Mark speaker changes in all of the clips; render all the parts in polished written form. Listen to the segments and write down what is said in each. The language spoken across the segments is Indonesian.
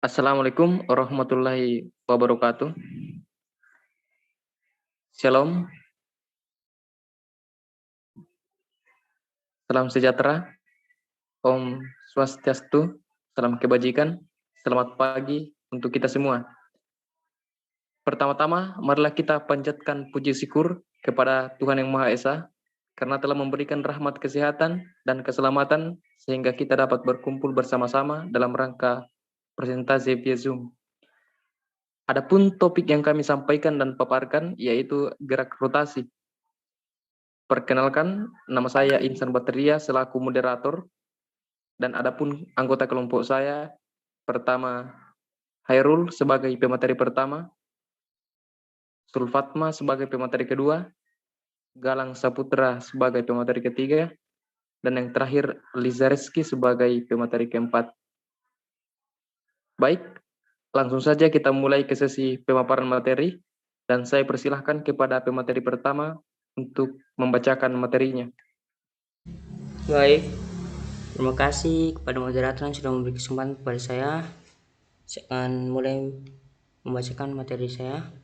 Speaker 1: Assalamualaikum warahmatullahi wabarakatuh. Shalom, salam sejahtera, Om Swastiastu, salam kebajikan, selamat pagi untuk kita semua. Pertama-tama, marilah kita panjatkan puji syukur kepada Tuhan Yang Maha Esa, karena telah memberikan rahmat kesehatan dan keselamatan, sehingga kita dapat berkumpul bersama-sama dalam rangka presentasi via Zoom. Adapun topik yang kami sampaikan dan paparkan, yaitu gerak rotasi. Perkenalkan, nama saya Insan Bateria selaku moderator, dan adapun anggota kelompok saya, pertama Hairul sebagai pemateri pertama, Sulfatma sebagai pemateri kedua, Galang Saputra sebagai pemateri ketiga, dan yang terakhir Liza Reski sebagai pemateri keempat. Baik, langsung saja kita mulai ke sesi pemaparan materi, dan saya persilahkan kepada pemateri pertama untuk membacakan materinya.
Speaker 2: Baik, terima kasih kepada moderator yang sudah memberi kesempatan kepada saya. Saya akan mulai membacakan materi saya.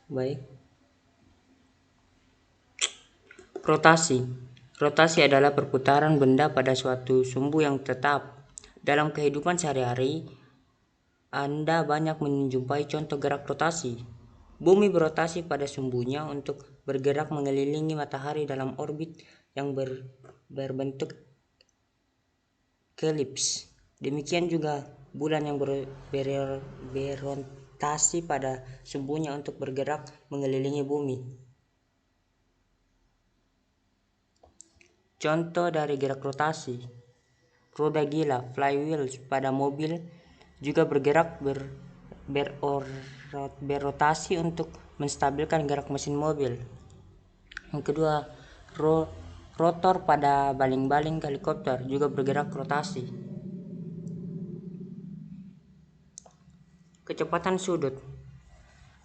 Speaker 2: Baik. Rotasi. Rotasi adalah perputaran benda pada suatu sumbu yang tetap. Dalam kehidupan sehari-hari, Anda banyak menjumpai contoh gerak rotasi. Bumi berotasi pada sumbunya untuk bergerak mengelilingi matahari dalam orbit yang berbentuk elips. Demikian juga bulan yang berotasi pada sumbunya untuk bergerak mengelilingi bumi. Contoh dari gerak rotasi: roda gila flywheel pada mobil juga bergerak berotasi untuk menstabilkan gerak mesin mobil. Yang kedua, rotor pada baling-baling helikopter juga bergerak rotasi. Kecepatan sudut.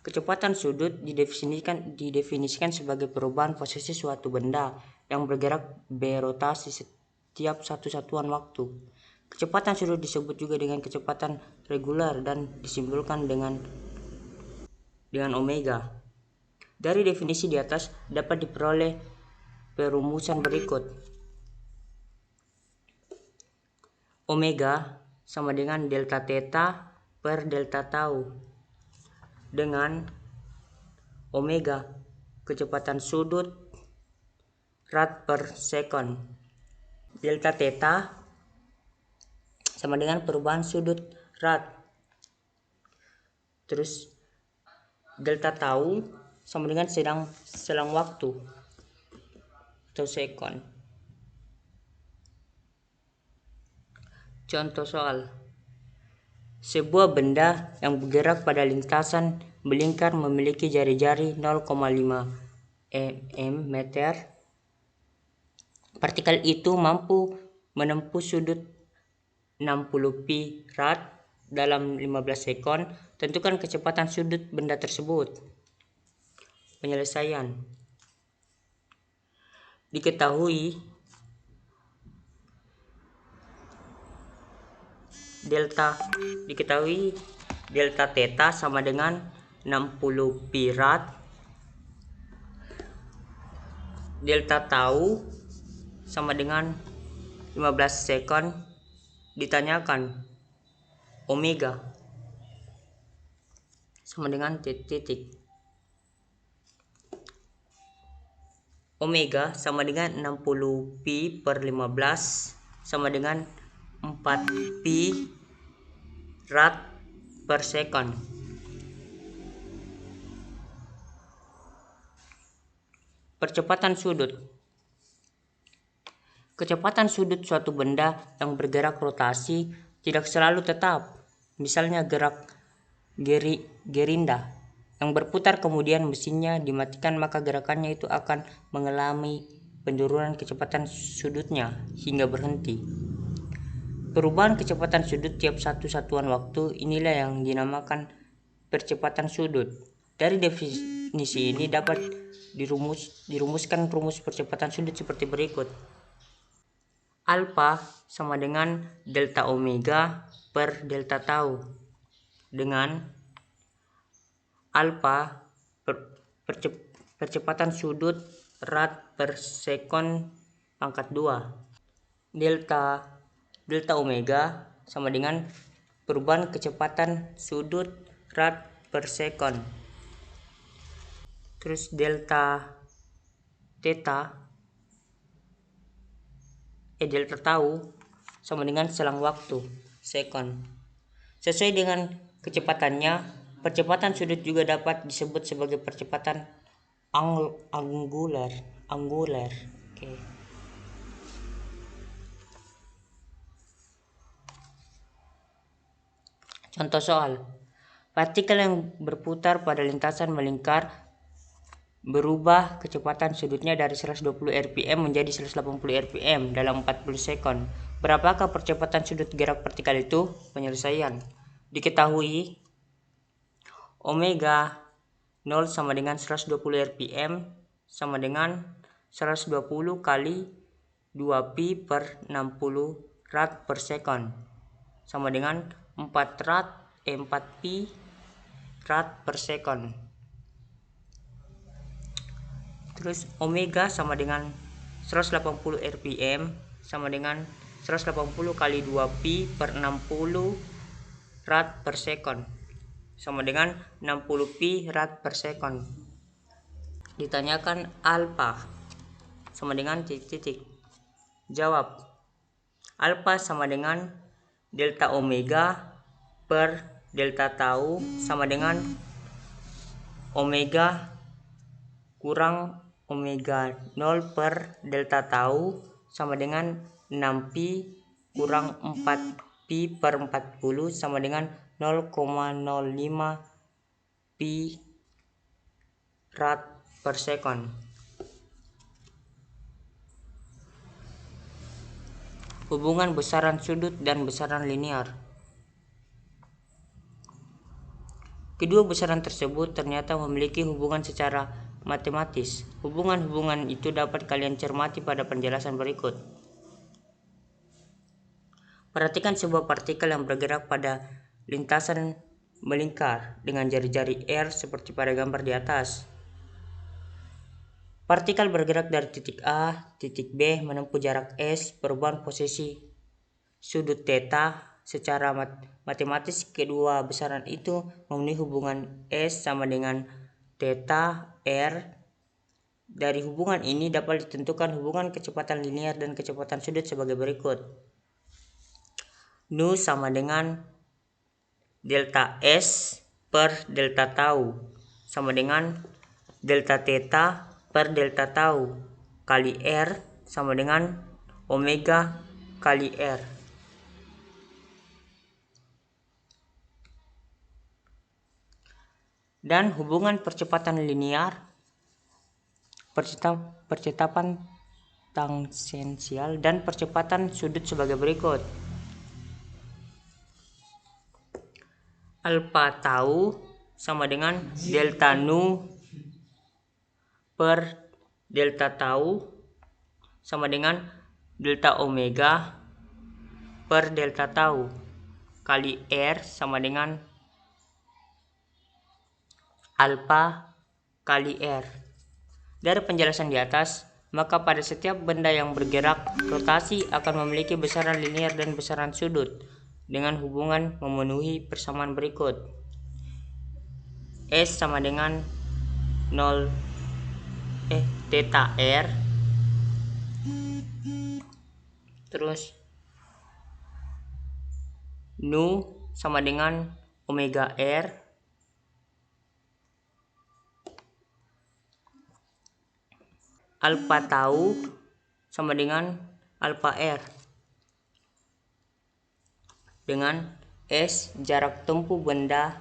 Speaker 2: Kecepatan sudut didefinisikan sebagai perubahan posisi suatu benda yang bergerak berotasi setiap satu satuan waktu. Kecepatan sudut disebut juga dengan kecepatan regular dan disimbolkan dengan omega. Dari definisi di atas dapat diperoleh perumusan berikut. Omega sama dengan delta theta per delta tau, dengan omega kecepatan sudut rad per second. Delta theta sama dengan perubahan sudut rad. Terus delta tau sama dengan selang waktu atau second. Contoh soal: sebuah benda yang bergerak pada lintasan melingkar memiliki jari-jari 0,5 mm. Partikel itu mampu menempuh sudut 60 pi rad dalam 15 sekon. Tentukan kecepatan sudut benda tersebut. Penyelesaian. Diketahui delta theta sama dengan 60 pi rad. Delta tau sama dengan 15 sekon. Ditanyakan omega sama dengan titik. Omega sama dengan 60 pi per 15 sama dengan 4 pi rad per second. Percepatan sudut. Kecepatan sudut suatu benda yang bergerak rotasi tidak selalu tetap. Misalnya gerak gerinda yang berputar kemudian mesinnya dimatikan, maka gerakannya itu akan mengalami penurunan kecepatan sudutnya hingga berhenti. Perubahan kecepatan sudut tiap satu satuan waktu inilah yang dinamakan percepatan sudut. Dari definisi ini dapat dirumuskan rumus percepatan sudut seperti berikut. Alpha sama dengan delta omega per delta tau. dengan alfa percepatan sudut rad per sekon pangkat 2. Delta omega sama dengan perubahan kecepatan sudut rad per sekon. Terus delta tau sama dengan selang waktu sekon. Sesuai dengan kecepatannya, percepatan sudut juga dapat disebut sebagai percepatan anggular. Oke. Contoh soal. Partikel yang berputar pada lintasan melingkar berubah kecepatan sudutnya dari 120 rpm menjadi 180 rpm dalam 40 sekon. Berapakah percepatan sudut gerak partikel itu? Penyelesaian. Diketahui omega 0 sama dengan 120 rpm sama dengan 120 kali 2pi per 60 rad per sekon sama dengan 4pi rad per sekon. Terus omega sama dengan 180 rpm sama dengan 180 kali 2pi per 60 rad per sekon sama dengan 60pi rad per sekon. Ditanyakan alfa sama dengan titik. Jawab. Alfa sama dengan delta omega per delta tau sama dengan omega kurang omega 0 per delta tau sama dengan 6pi kurang 4pi per 40 sama dengan 0,05 pi rad per sekon. Hubungan besaran sudut dan besaran linear. Kedua besaran tersebut ternyata memiliki hubungan secara matematis. Hubungan-hubungan itu dapat kalian cermati pada penjelasan berikut. Perhatikan sebuah partikel yang bergerak pada lintasan melingkar dengan jari-jari R seperti pada gambar di atas. Partikel bergerak dari titik A, titik B menempuh jarak S, perubahan posisi sudut theta. Secara matematis kedua besaran itu memenuhi hubungan S sama dengan theta R. Dari hubungan ini dapat ditentukan hubungan kecepatan linear dan kecepatan sudut sebagai berikut. Nu sama dengan delta S per delta tau sama dengan delta theta per delta tau kali R sama dengan omega kali R. Dan hubungan percepatan linear, percepatan tangsensial dan percepatan sudut sebagai berikut. Alfa tau sama dengan delta nu per delta tau sama dengan delta omega per delta tau kali R sama dengan alfa kali R. Dari penjelasan di atas, maka pada setiap benda yang bergerak, rotasi akan memiliki besaran linear dan besaran sudut dengan hubungan memenuhi persamaan berikut. S sama dengan 0 theta R, terus nu sama dengan omega R, alfa tau sama dengan alfa R, dengan S jarak tempuh benda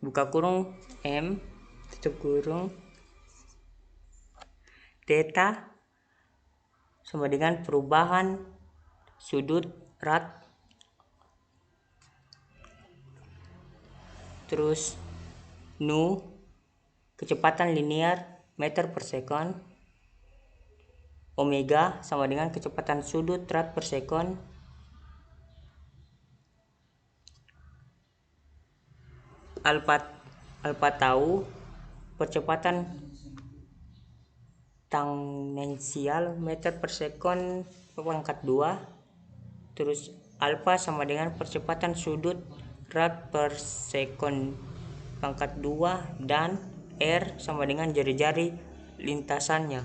Speaker 2: buka kurung M tutup kurung theta sama dengan perubahan sudut rad, terus nu kecepatan linear meter per sekon, omega sama dengan kecepatan sudut rad per sekon, alfa tahu percepatan tangensial meter per sekon pangkat 2, terus alfa sama dengan percepatan sudut rad per sekon pangkat 2, dan R sama dengan jari-jari lintasannya.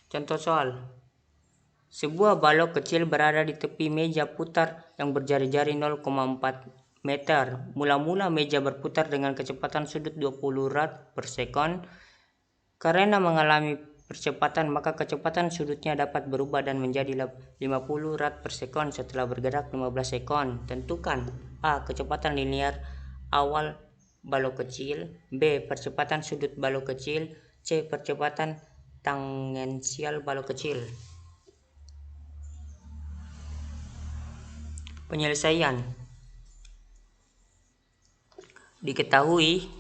Speaker 2: Contoh soal. Sebuah balok kecil berada di tepi meja putar yang berjari-jari 0,4 meter. Mula-mula meja berputar dengan kecepatan sudut 20 rad per sekon. Karena mengalami percepatan, maka kecepatan sudutnya dapat berubah dan menjadi 50 rad per sekon setelah bergerak 15 sekon. Tentukan A. Kecepatan linear awal balok kecil, B. Percepatan sudut balok kecil, C. Percepatan tangensial balok kecil. Penyelesaian. Diketahui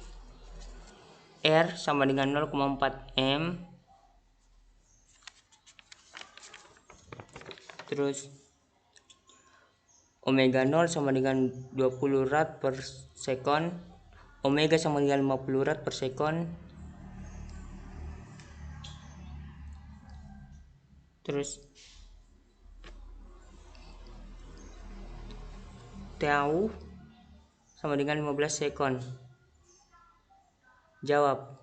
Speaker 2: R sama dengan 0,4 M, terus omega 0 sama dengan 20 rad per sekon, omega sama dengan 50 rad per sekon, terus tau sama dengan 15 sekon. Jawab.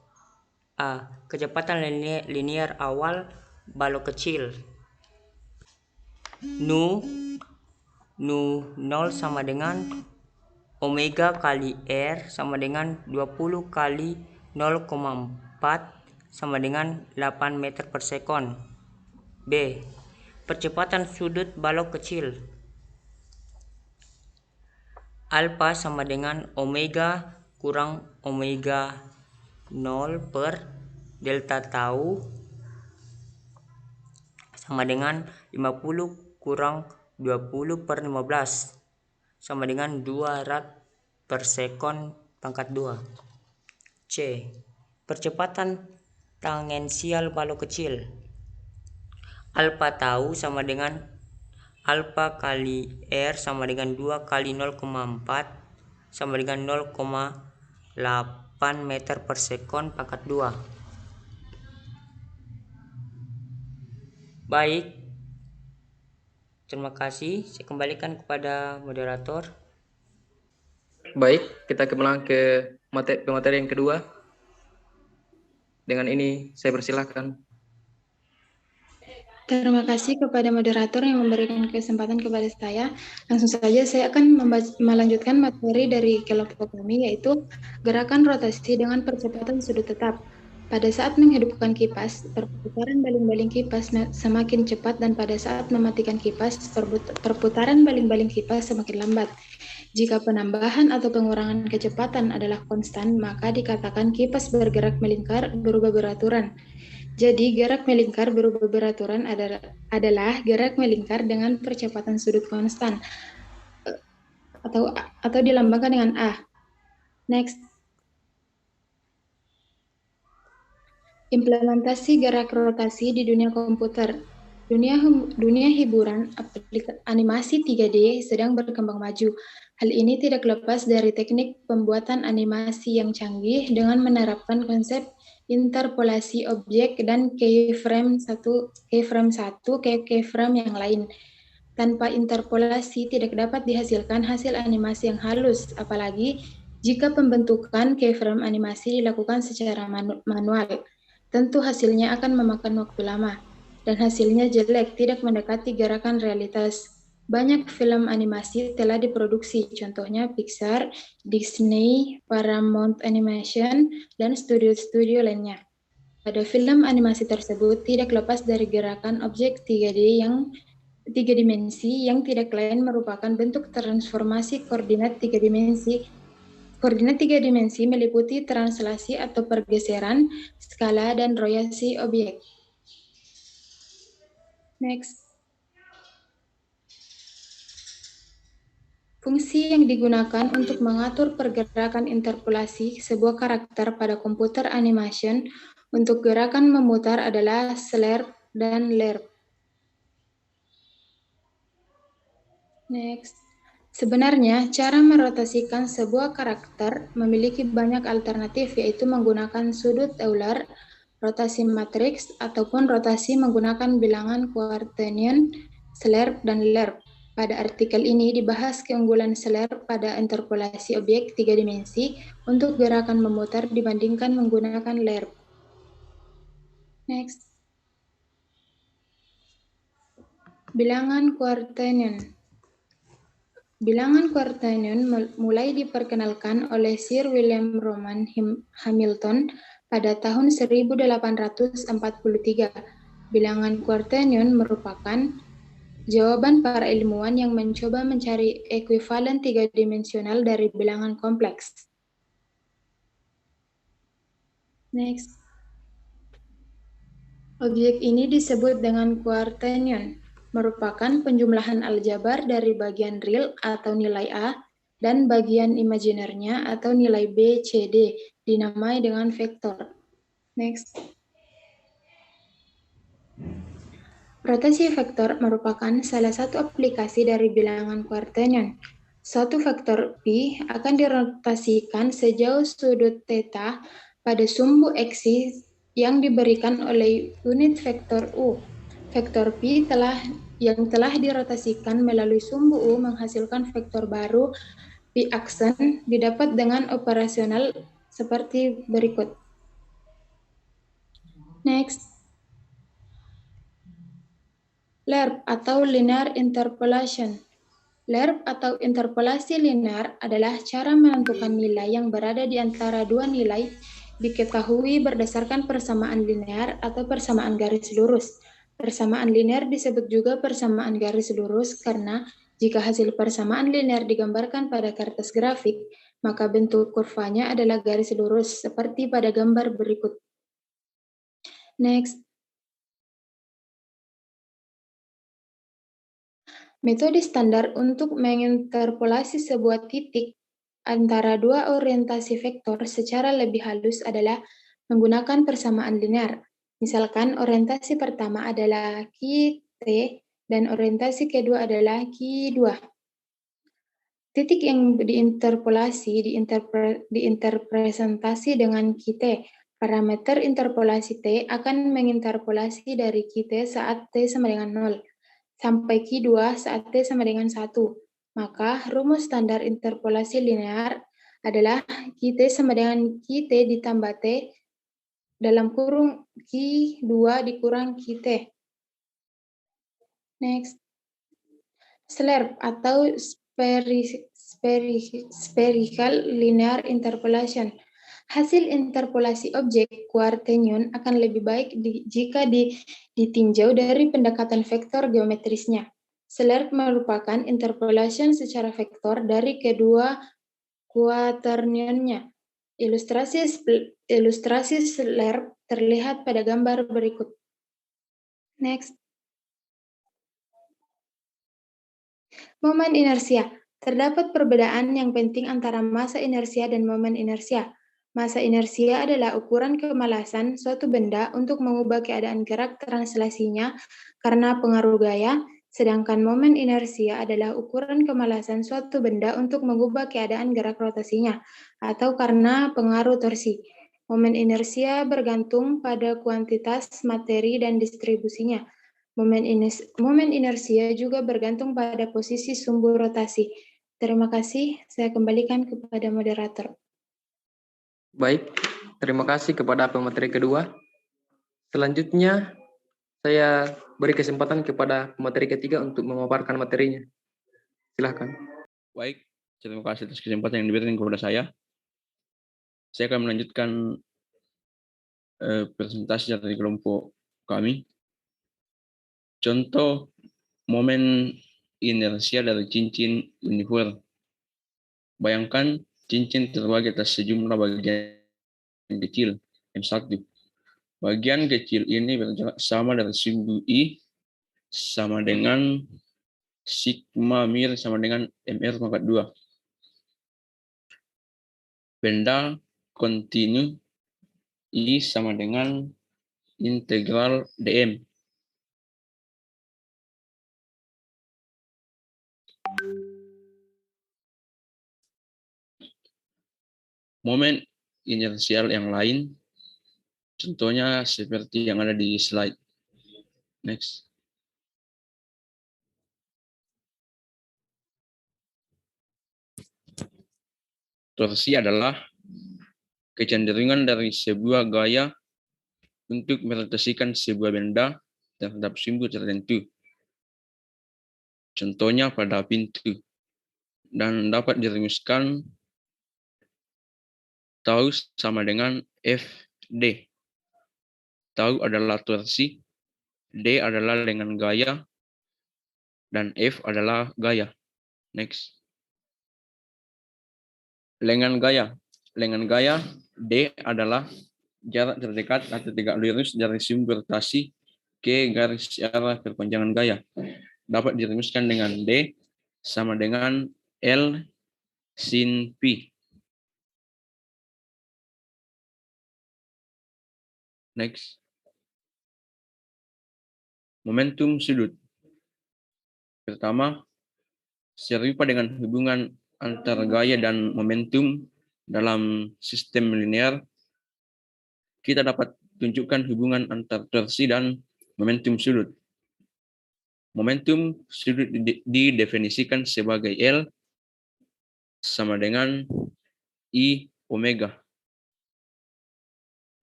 Speaker 2: A. Kecepatan linear awal balok kecil. Nu 0 sama dengan omega kali R sama dengan 20 kali 0,4 sama dengan 8 meter per sekon. B. Percepatan sudut balok kecil. Alfa sama dengan omega kurang omega 0 per delta tau sama dengan 50 kurang 20 per 15 sama dengan 2 rad per sekon pangkat 2. C. Percepatan tangensial balok kecil. Alfa tau sama dengan alfa kali R sama dengan 2 kali 0,4 sama dengan 0,8 meter per sekon pangkat 2. Baik, terima kasih. Saya kembalikan kepada moderator.
Speaker 1: Baik, kita kembali ke materi yang kedua. Dengan ini saya persilahkan.
Speaker 3: Terima kasih kepada moderator yang memberikan kesempatan kepada saya. Langsung saja saya akan melanjutkan materi dari kelompok kami, yaitu gerakan rotasi dengan percepatan sudut tetap. Pada saat menghidupkan kipas, perputaran baling-baling kipas semakin cepat, dan pada saat mematikan kipas, perputaran baling-baling kipas semakin lambat. Jika penambahan atau pengurangan kecepatan adalah konstan, maka dikatakan kipas bergerak melingkar berubah beraturan. Jadi, gerak melingkar berubah beraturan adalah gerak melingkar dengan percepatan sudut konstan, atau dilambangkan dengan A. Next. Implementasi gerak rotasi di dunia komputer. Dunia hiburan animasi 3D sedang berkembang maju. Hal ini tidak lepas dari teknik pembuatan animasi yang canggih dengan menerapkan konsep interpolasi objek dan keyframe satu ke keyframe yang lain. Tanpa interpolasi tidak dapat dihasilkan hasil animasi yang halus, apalagi jika pembentukan keyframe animasi dilakukan secara manual. Tentu hasilnya akan memakan waktu lama, dan hasilnya jelek, tidak mendekati gerakan realitas. Banyak film animasi telah diproduksi, contohnya Pixar, Disney, Paramount Animation, dan studio-studio lainnya. Pada film animasi tersebut tidak lepas dari gerakan objek 3D yang 3 dimensi yang tidak lain merupakan bentuk transformasi koordinat 3 dimensi. Koordinat 3 dimensi meliputi translasi atau pergeseran, skala, dan royasi objek. Next. Fungsi yang digunakan untuk mengatur pergerakan interpolasi sebuah karakter pada komputer animation untuk gerakan memutar adalah slurp dan lerp. Next. Sebenarnya, cara merotasikan sebuah karakter memiliki banyak alternatif, yaitu menggunakan sudut Euler, rotasi matriks, ataupun rotasi menggunakan bilangan Quaternion, Schlerp, dan Lerp. Pada artikel ini dibahas keunggulan Schlerp pada interpolasi objek 3 dimensi untuk gerakan memutar dibandingkan menggunakan Lerp. Next. Bilangan Quaternion. Bilangan Quaternion mulai diperkenalkan oleh Sir William Rowan Hamilton pada tahun 1843. Bilangan Quaternion merupakan jawaban para ilmuwan yang mencoba mencari ekuivalen tiga-dimensional dari bilangan kompleks. Next. Objek ini disebut dengan Quaternion, merupakan penjumlahan aljabar dari bagian real atau nilai A dan bagian imajinernya atau nilai B, C, D, dinamai dengan vektor. Next. Rotasi vektor merupakan salah satu aplikasi dari bilangan Quaternion. Suatu vektor P akan dirotasikan sejauh sudut θ pada sumbu eksis yang diberikan oleh unit vektor U. Vektor P yang telah dirotasikan melalui sumbu U menghasilkan vektor baru P aksen didapat dengan operasional seperti berikut. Next. Lerp atau linear interpolation. Lerp atau interpolasi linear adalah cara menentukan nilai yang berada di antara dua nilai diketahui berdasarkan persamaan linear atau persamaan garis lurus. Persamaan linear disebut juga persamaan garis lurus karena jika hasil persamaan linear digambarkan pada kertas grafik, maka bentuk kurvanya adalah garis lurus seperti pada gambar berikut. Next. Metode standar untuk menginterpolasi sebuah titik antara dua orientasi vektor secara lebih halus adalah menggunakan persamaan linear. Misalkan orientasi pertama adalah Q-T dan orientasi kedua adalah Q2. Titik yang diinterpolasi diinterpresentasi dengan Q-T. Parameter interpolasi T akan menginterpolasi dari Q-T saat T sama dengan 0. Sampai Q2 saat T sama dengan 1. Maka rumus standar interpolasi linear adalah Q-T sama dengan Q-T ditambah T dalam kurung Q2 dikurang Q-T. Next. Schlerp atau spherical linear interpolation. Hasil interpolasi objek Quaternion akan lebih baik jika ditinjau dari pendekatan vektor geometrisnya. Schlerp merupakan interpolation secara vektor dari kedua Quaternionnya. Ilustrasi Schlerp terlihat pada gambar berikut. Next. Momen inersia. Terdapat perbedaan yang penting antara massa inersia dan momen inersia. Massa inersia adalah ukuran kemalasan suatu benda untuk mengubah keadaan gerak translasinya karena pengaruh gaya, sedangkan momen inersia adalah ukuran kemalasan suatu benda untuk mengubah keadaan gerak rotasinya atau karena pengaruh torsi. Momen inersia bergantung pada kuantitas materi dan distribusinya. Momen inersia juga bergantung pada posisi sumbu rotasi. Terima kasih, saya kembalikan kepada moderator.
Speaker 1: Baik, terima kasih kepada pemateri kedua. Selanjutnya, saya beri kesempatan kepada pemateri ketiga untuk memaparkan materinya. Silahkan.
Speaker 4: Baik, terima kasih atas kesempatan yang diberikan kepada saya. Saya akan melanjutkan presentasi dari kelompok kami. Contoh momen inersia dari cincin univer. Bayangkan cincin terbagi atas sejumlah bagian kecil, M1. Bagian kecil ini berjarak sama dari sumbu I sama dengan sigma mir sama dengan MR pangkat 2. Benda kontinu I sama dengan integral dm. Momen inersial yang lain, contohnya seperti yang ada di slide. Next. Torsi adalah kecenderungan dari sebuah gaya untuk merotasikan sebuah benda terhadap sumbu tertentu. Contohnya pada pintu. Dan dapat dirumuskan tau sama dengan FD. Tau adalah torsi, D adalah lengan gaya, dan F adalah gaya. Next. Lengan gaya. Lengan gaya D adalah jarak terdekat atau tegak lurus dari sumber rotasi ke garis arah perpanjangan gaya. Dapat dirumuskan dengan D sama dengan L sin P. Next. Momentum sudut. Pertama, serupa dengan hubungan antar gaya dan momentum dalam sistem linear, kita dapat tunjukkan hubungan antar torsi dan momentum sudut. Momentum sudut didefinisikan sebagai L sama dengan I omega.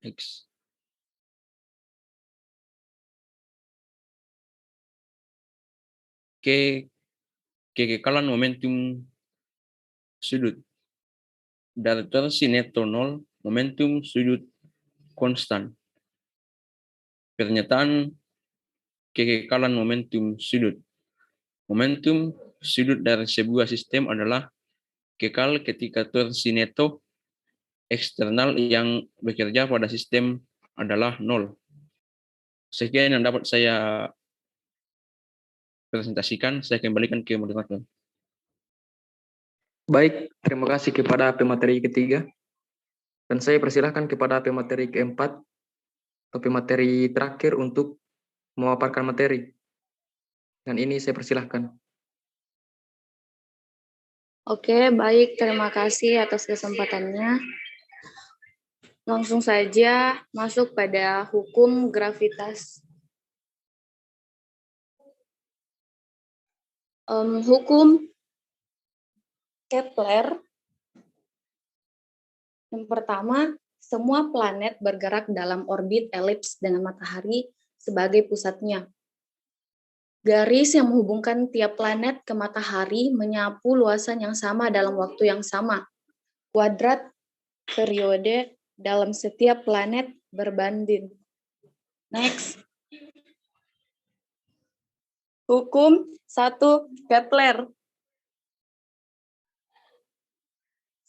Speaker 4: X. Kekekalan momentum sudut. Dari torsi neto 0, momentum sudut konstan. Pernyataan kekekalan momentum sudut. Momentum sudut dari sebuah sistem adalah kekal ketika torsi neto eksternal yang bekerja pada sistem adalah 0. Sekian yang dapat saya presentasikan. Saya kembalikan ke moderator.
Speaker 1: Baik, terima kasih kepada pemateri ketiga. Dan saya persilahkan kepada pemateri keempat atau pemateri terakhir untuk memaparkan materi. Dan ini saya persilahkan.
Speaker 5: Oke, baik. Terima kasih atas kesempatannya. Langsung saja masuk pada hukum gravitas. Hukum Kepler. Yang pertama, semua planet bergerak dalam orbit elips dengan matahari sebagai pusatnya. Garis yang menghubungkan tiap planet ke matahari menyapu luasan yang sama dalam waktu yang sama. Kuadrat periode dalam setiap planet berbanding. Next. Hukum 1 Kepler.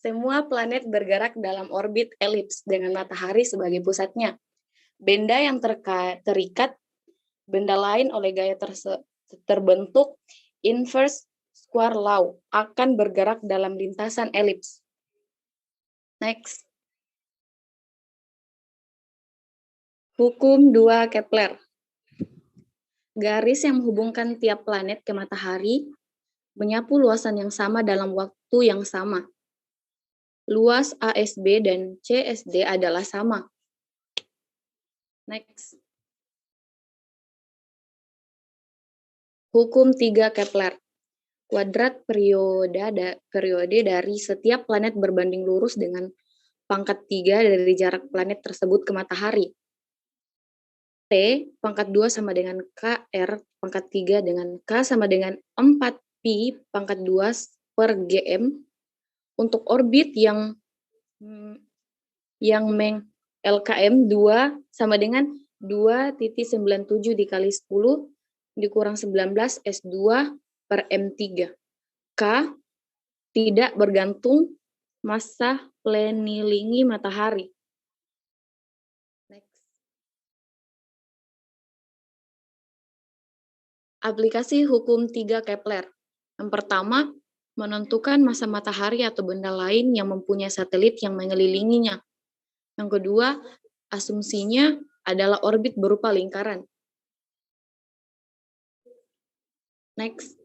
Speaker 5: Semua planet bergerak dalam orbit elips dengan matahari sebagai pusatnya. Benda yang terikat benda lain oleh gaya terbentuk inverse square law akan bergerak dalam lintasan elips. Next. Hukum 2 Kepler. Garis yang menghubungkan tiap planet ke matahari menyapu luasan yang sama dalam waktu yang sama. Luas ASB dan CSD adalah sama. Next. Hukum 3 Kepler. Kuadrat periode dari setiap planet berbanding lurus dengan pangkat 3 dari jarak planet tersebut ke matahari. T pangkat 2 sama dengan KR pangkat 3 dengan K sama dengan 4Pi pangkat 2 per GM untuk orbit yang LKM 2 sama dengan 2,97 dikali 10 dikurang 19 S2 per M3. K tidak bergantung massa pengelilingi matahari. Next. Aplikasi hukum 3 Kepler. Yang pertama, menentukan massa matahari atau benda lain yang mempunyai satelit yang mengelilinginya. Yang kedua, asumsinya adalah orbit berupa lingkaran. Next.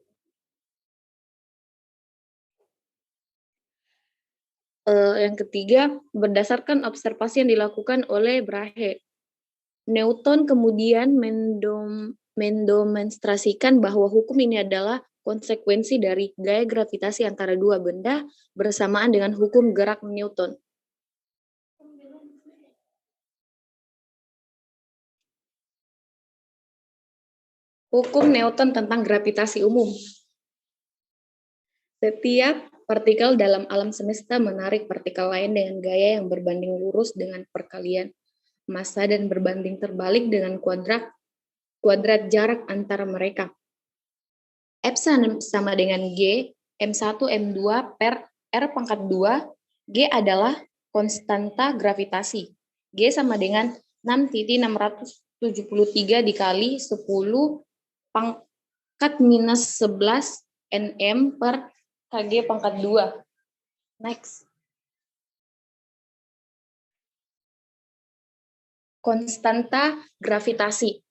Speaker 5: Yang ketiga, berdasarkan observasi yang dilakukan oleh Brahe, Newton kemudian mendemonstrasikan bahwa hukum ini adalah konsekuensi dari gaya gravitasi antara dua benda bersamaan dengan hukum gerak Newton. Hukum Newton tentang gravitasi umum. Setiap partikel dalam alam semesta menarik partikel lain dengan gaya yang berbanding lurus dengan perkalian massa dan berbanding terbalik dengan kuadrat jarak antara mereka. F sama dengan G, M1, M2 per R pangkat 2, G adalah konstanta gravitasi. G sama dengan 6,673 dikali 10 pangkat minus 11 Nm per Kg pangkat 2. Next. Konstanta gravitasi.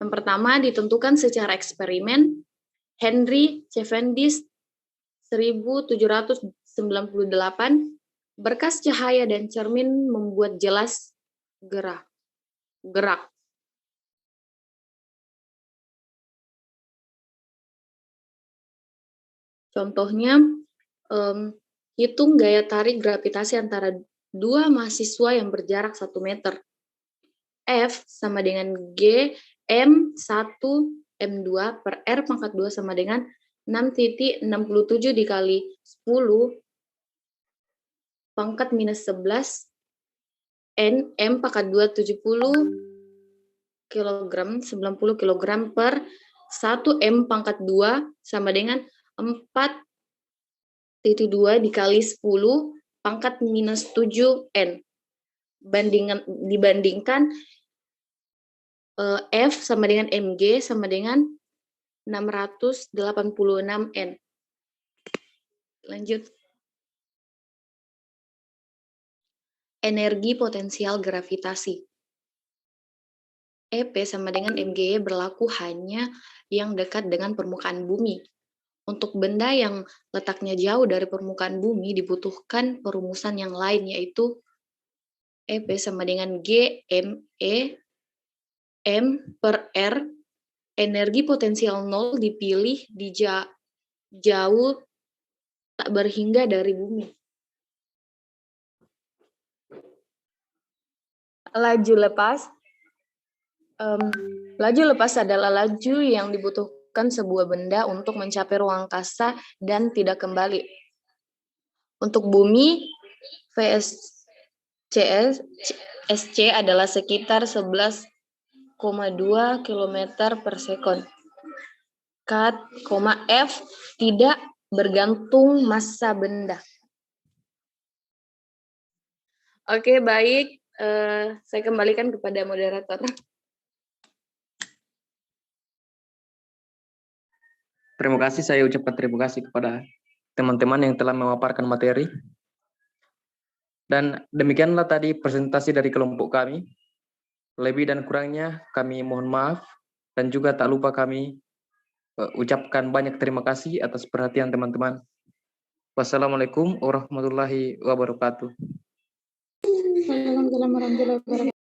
Speaker 5: Yang pertama ditentukan secara eksperimen. Henry Cavendish 1798, berkas cahaya dan cermin membuat jelas gerak. Contohnya, hitung gaya tarik gravitasi antara dua mahasiswa yang berjarak 1 meter. F sama dengan G, M1, M2 per R pangkat 2 sama dengan 6,67 dikali 10 pangkat minus 11 N, M pangkat 2, 70 kg, 90 kg per 1 M pangkat 2 sama dengan 4,2 dikali 10 pangkat minus 7 N. Dibandingkan F sama dengan Mg sama dengan 686 N. Lanjut. Energi potensial gravitasi. EP sama dengan Mg berlaku hanya yang dekat dengan permukaan bumi. Untuk benda yang letaknya jauh dari permukaan bumi dibutuhkan perumusan yang lain, yaitu EP sama dengan G, M, E, M per R. Energi potensial 0 dipilih di jauh tak berhingga dari bumi. Laju lepas. Laju lepas adalah laju yang dibutuhkan sebuah benda untuk mencapai ruang angkasa dan tidak kembali. Untuk bumi, SC adalah sekitar 11,2 km per sekon. Kat, F tidak bergantung massa benda. Oke, baik. Saya kembalikan kepada moderator.
Speaker 1: Terima kasih, saya ucapkan terima kasih kepada teman-teman yang telah memaparkan materi. Dan demikianlah tadi presentasi dari kelompok kami. Lebih dan kurangnya kami mohon maaf, dan juga tak lupa kami ucapkan banyak terima kasih atas perhatian teman-teman. Wassalamualaikum warahmatullahi wabarakatuh.
Speaker 3: Waalaikumsalam warahmatullahi wabarakatuh.